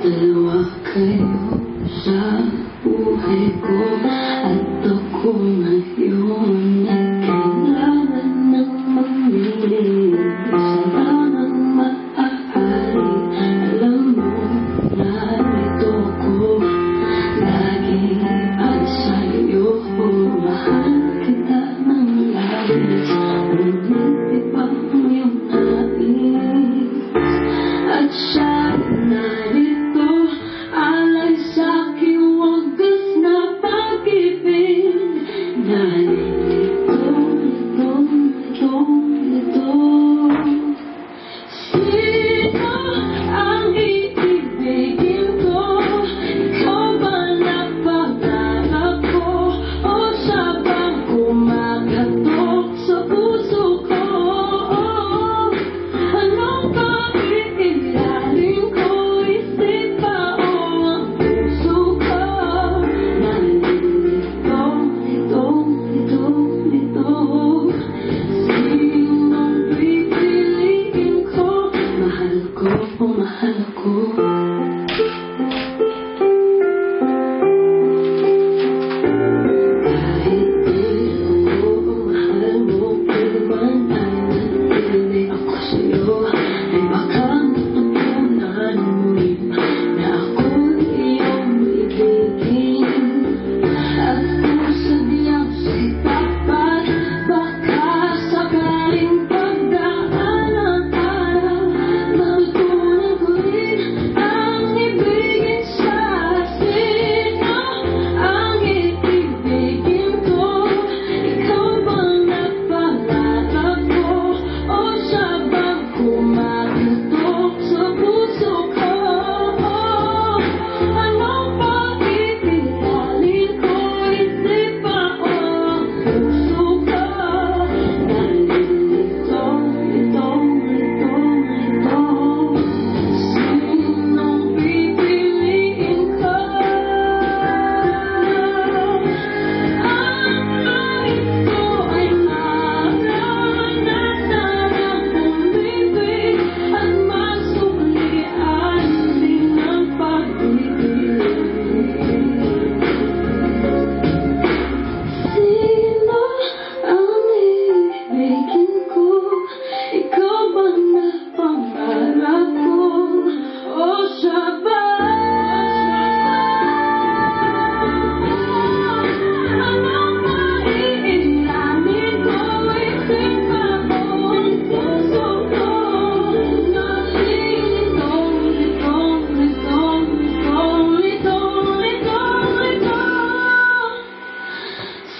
Dalawa kayo sa buhay ko at ako ngayon ay kailangan ng mamili. Isa lang ang maaari. Alam mo, narito ko lagi para sa'yo. Mahal kita ng labis, ngunit iba ang iyong nais. At siya narito, alay sa'king wagas na pag-ibig. Narito, ito. Sino ang iibigin ko? Ikaw ba na pangarap ko? O siya bang kumakatok sa puso ko? Anong pag-iilalin ko? Isip ba o ang puso ko? Narito. Sinong pipiliin ko? Mahal ko o mahal ako? Kahit di ako mahal mo, pero man ay nanatili ako sa'yo. Ay baka matutunan mo rin na ako'y iyong ibigin. At kung sadyang sa'y tapat, baka sakaling pagdaan ang araw, matutunan ko rin ang ibigin siya. Sino ang iibigin ko? Ikaw bang napangarap ko? O siya bang kumakatok sa puso ko? Anong pag-iilalin ko? Isip ba o ang puso ko? Narito. Sinong pipiliin ko? Ang langit ko ay maranasan ang umibig at masuklian din ang pag-ibig. Sino ang iibigin ko? Ikaw ba na pangarap ko? O siya ba? Anong maiilamin ko? Isip ba o ang puso ko?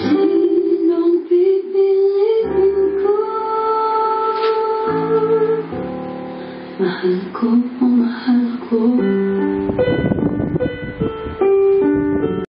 Sinong pipiliin ko? Mahal ko o mahal ko?